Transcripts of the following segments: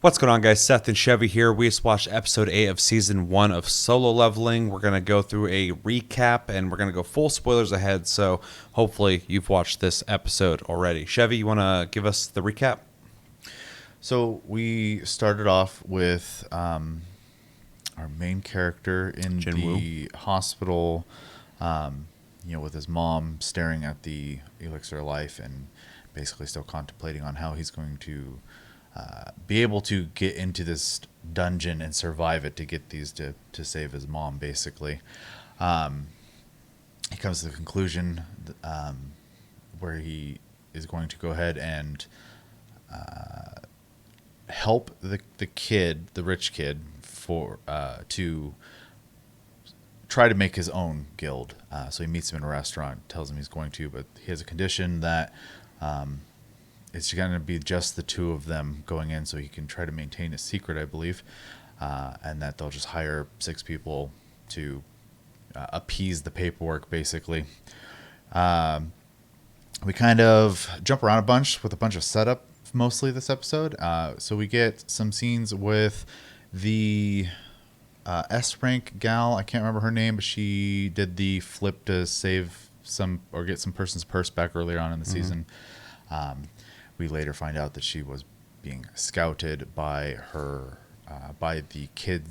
What's going on, guys? Seth and Chevy here. We just watched episode 8 of season 1 of Solo Leveling. We're going to go through a recap and we're going to go full spoilers ahead, so hopefully you've watched this episode already. Chevy, you want to give us the recap? So we started off with our main character in the hospital, with his mom staring at the elixir of life and basically still contemplating on how he's going to be able to get into this dungeon and survive it to get these to save his mom, basically. He comes to the conclusion where he is going to go ahead and help the kid, the rich kid, for to try to make his own guild. So he meets him in a restaurant, tells him he's going to, but he has a condition that it's going to be just the two of them going in, so he can try to maintain a secret, I believe, and that they'll just hire 6 people to appease the paperwork, basically. We kind of jump around a bunch with a bunch of setup, mostly this episode. So we get some scenes with the S-rank gal. I can't remember her name, but she did the flip to save some or get some person's purse back earlier on in the season. We later find out that she was being scouted by her, by the kid,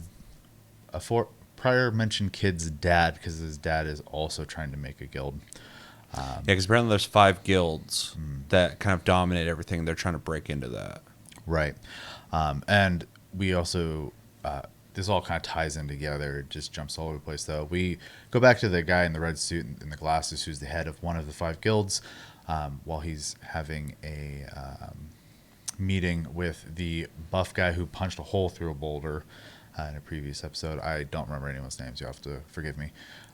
prior mentioned kid's dad, because his dad is also trying to make a guild. Yeah, because apparently there's 5 guilds that kind of dominate everything. They're trying to break into that. Right. And we also, this all kind of ties in together. It just jumps all over the place, though. We go back to the guy in the red suit and the glasses who's the head of one of the 5 guilds. While he's having a meeting with the buff guy who punched a hole through a boulder in a previous episode. I don't remember anyone's names. You have to forgive me.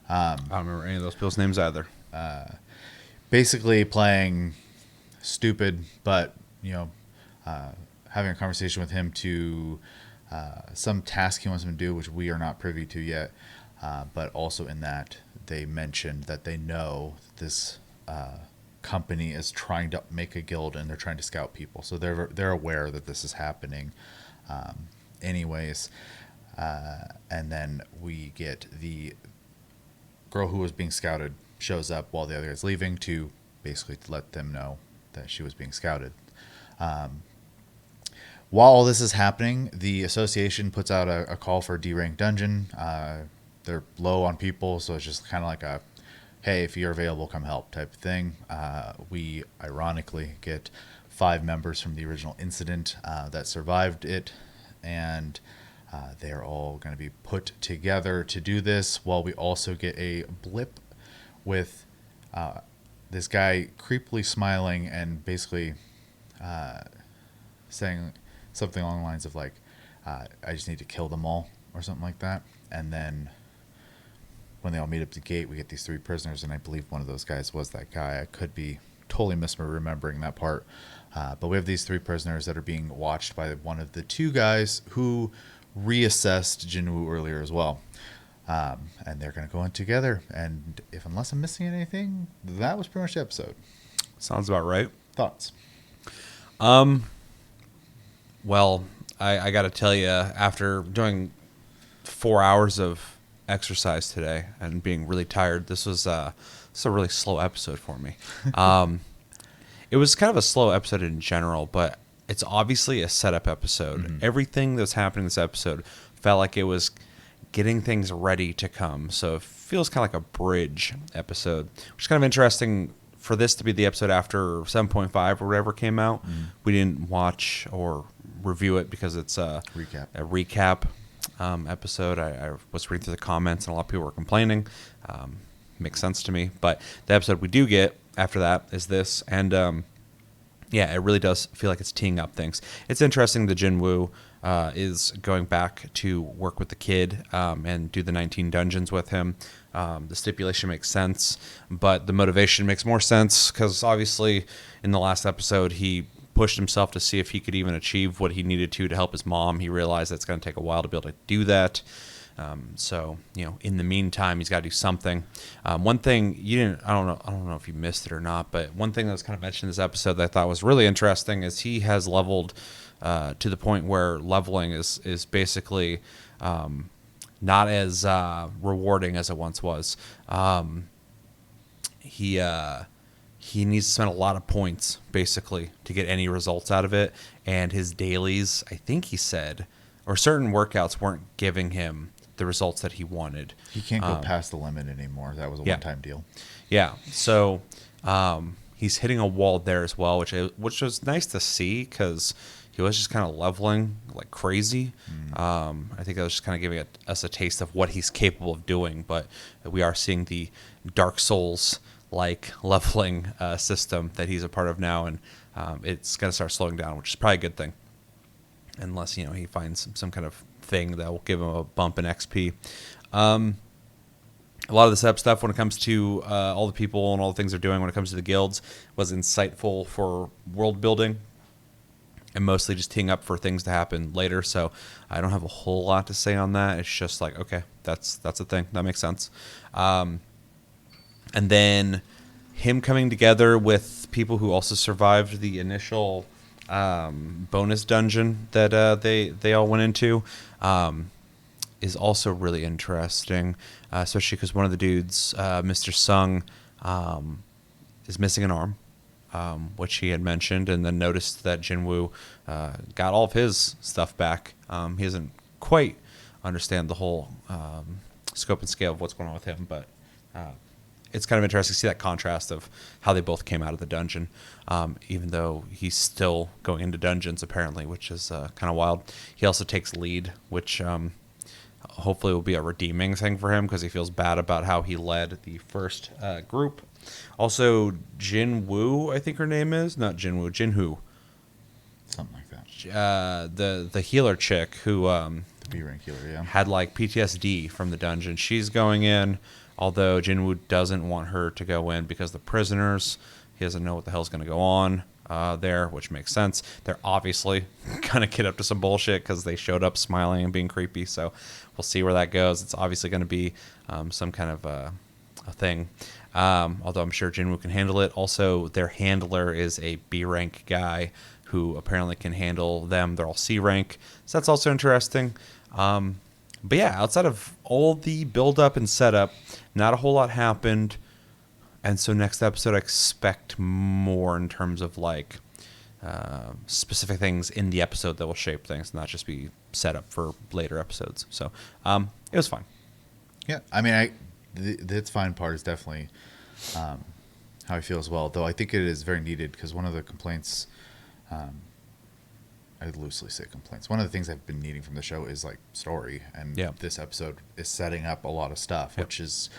I don't remember any of those people's names either. Basically playing stupid, but, having a conversation with him to some task he wants him to do, which we are not privy to yet. But also in that, they mentioned that they know this company is trying to make a guild and they're trying to scout people, so they're aware that this is happening. And then we get the girl who was being scouted shows up while the other is leaving to basically let them know that she was being scouted. While all this is happening, the association puts out a call for a D-rank dungeon. They're low on people, so it's just kind of like a, hey, if you're available, come help type of thing. We ironically get 5 members from the original incident that survived it, and they're all going to be put together to do this, while we also get a blip with this guy creepily smiling and basically saying something along the lines of like, I just need to kill them all, or something like that. And then when they all meet up at the gate, we get these 3 prisoners, and I believe one of those guys was that guy. I could be totally misremembering that part. But we have these 3 prisoners that are being watched by one of the 2 guys who reassessed Jinwoo earlier as well. And they're going to go in together. And unless I'm missing anything, that was pretty much the episode. Sounds about right. Thoughts? Well, I got to tell you, after doing 4 hours of exercise today and being really tired, this was a really slow episode for me. It was kind of a slow episode in general, but it's obviously a setup episode. Mm-hmm. Everything that's happening in this episode felt like it was getting things ready to come. So it feels kind of like a bridge episode, which is kind of interesting for this to be the episode after 7.5 or whatever came out. We didn't watch or review it because it's a recap episode. I was reading through the comments and a lot of people were complaining. Makes sense to me. But the episode we do get after that is this. And yeah, it really does feel like it's teeing up things. It's interesting that Jinwoo is going back to work with the kid and do the 19 dungeons with him. The stipulation makes sense, but the motivation makes more sense because obviously in the last episode he pushed himself to see if he could even achieve what he needed to help his mom. He realized that it's going to take a while to be able to do that. So in the meantime, he's got to do something. One thing you didn't, I don't know if you missed it or not, but one thing that was kind of mentioned in this episode that I thought was really interesting is he has leveled to the point where leveling is basically not as rewarding as it once was. He needs to spend a lot of points basically to get any results out of it, and his dailies, I think he said, or certain workouts weren't giving him the results that he wanted. He can't go past the limit anymore. That was a one-time deal. Yeah, so he's hitting a wall there as well, which was nice to see because he was just kind of leveling like crazy. I think that was just kind of giving us a taste of what he's capable of doing, but we are seeing the Dark Souls like leveling system that he's a part of now, and it's going to start slowing down, which is probably a good thing, unless he finds some kind of thing that will give him a bump in XP. A lot of the setup stuff when it comes to all the people and all the things they're doing when it comes to the guilds was insightful for world building and mostly just teeing up for things to happen later. So I don't have a whole lot to say on that. It's just like, okay, that's a thing. That makes sense. And then him coming together with people who also survived the initial bonus dungeon that they all went into is also really interesting, especially because one of the dudes, Mr. Sung, is missing an arm, which he had mentioned, and then noticed that Jinwoo got all of his stuff back. He doesn't quite understand the whole scope and scale of what's going on with him, but it's kind of interesting to see that contrast of how they both came out of the dungeon, even though he's still going into dungeons apparently, which is kind of wild. He also takes lead, which hopefully will be a redeeming thing for him because he feels bad about how he led the first group. Also, Jinwoo, I think her name is, not Jinwoo, Jinhoo. Something like that. The healer chick who The B rank healer, yeah. had like PTSD from the dungeon. She's going in, although Jinwoo doesn't want her to go in because the prisoners, he doesn't know what the hell's going to go on there, which makes sense. They're obviously going to get up to some bullshit because they showed up smiling and being creepy. So we'll see where that goes. It's obviously going to be some kind of a thing. Although I'm sure Jinwoo can handle it. Also, their handler is a B rank guy who apparently can handle them. They're all C rank. So that's also interesting. But yeah, outside of all the build up and setup, not a whole lot happened. And so next episode, I expect more in terms of like specific things in the episode that will shape things, not just be set up for later episodes. So it was fine. Yeah, I mean, the it's fine part is definitely how I feel as well. Though I think it is very needed because one of the complaints, I loosely say complaints. One of the things I've been needing from the show is like story, and this episode is setting up a lot of stuff, which is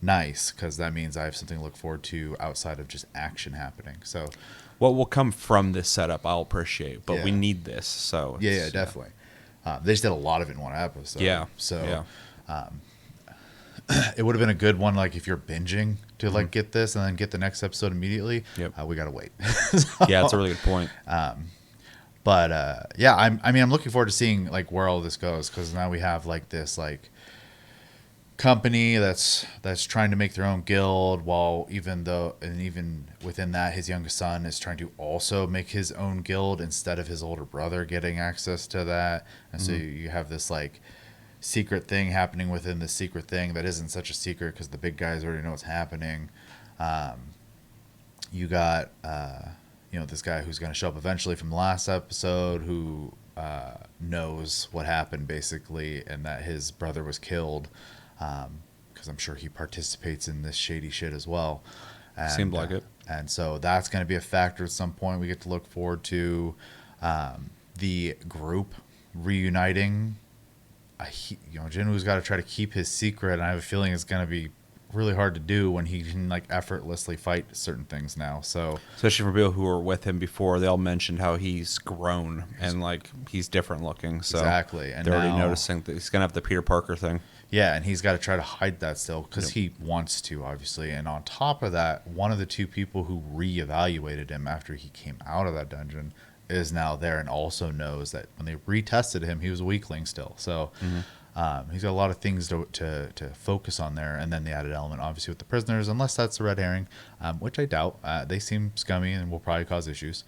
nice because that means I have something to look forward to outside of just action happening. So what will come from this setup, I'll appreciate, but we need this. So yeah, definitely. They just did a lot of it in one episode. Yeah. So it would have been a good one, like if you're binging to like get this and then get the next episode immediately. Yep. We gotta wait. Yeah, that's a really good point. But yeah, I'm looking forward to seeing like where all this goes because now we have like this like company that's trying to make their own guild, while even within that, his youngest son is trying to also make his own guild instead of his older brother getting access to that. And so you have this like secret thing happening within the secret thing that isn't such a secret because the big guys already know what's happening. You got this guy who's going to show up eventually from the last episode who knows what happened basically and that his brother was killed because I'm sure he participates in this shady shit as well. And, seemed like it. And so that's going to be a factor at some point. We get to look forward to the group reuniting. Jinwoo's got to try to keep his secret, and I have a feeling it's going to be really hard to do when he can like effortlessly fight certain things now. So especially for people who were with him before, they all mentioned how he's grown and like he's different looking. So exactly, and they're already noticing that he's gonna have the Peter Parker thing. Yeah, and he's got to try to hide that still because he wants to, obviously. And on top of that, one of the two people who reevaluated him after he came out of that dungeon is now there and also knows that when they retested him, he was a weakling still. So He's got a lot of things to focus on there, and then the added element, obviously, with the prisoners, unless that's a red herring, which I doubt. They seem scummy and will probably cause issues.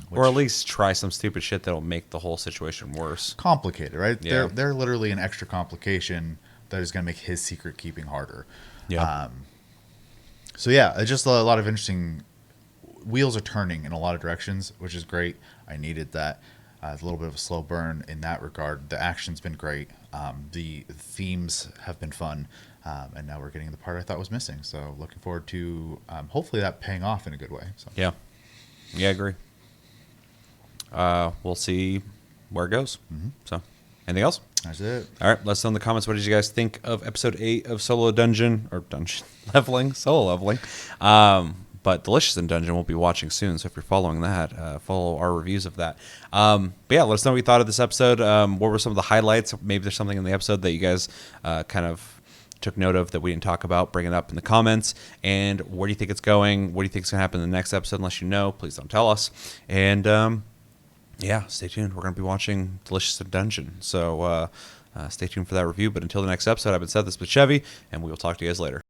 Or at least try some stupid shit that'll make the whole situation worse. Complicated, right? Yeah. They're literally an extra complication that is going to make his secret keeping harder. Yeah. So yeah, it's just a lot of interesting. Wheels are turning in a lot of directions, which is great. I needed that. It's a little bit of a slow burn in that regard. The action's been great. The themes have been fun. And now we're getting the part I thought was missing. So looking forward to hopefully that paying off in a good way. So. Yeah. Yeah, I agree. We'll see where it goes. So, anything else? That's it. All right, let us know in the comments. What did you guys think of episode 8 of Solo Dungeon or Dungeon Leveling, Solo Leveling? But Delicious in Dungeon we'll be watching soon. So if you're following that, follow our reviews of that. But yeah, let us know what you thought of this episode. What were some of the highlights? Maybe there's something in the episode that you guys kind of took note of that we didn't talk about. Bring it up in the comments. And where do you think it's going? What do you think is going to happen in the next episode? Unless you know, please don't tell us. And yeah, stay tuned. We're going to be watching Delicious in Dungeon. So stay tuned for that review. But until the next episode, I've been Seth, this has been Chevy, and we will talk to you guys later.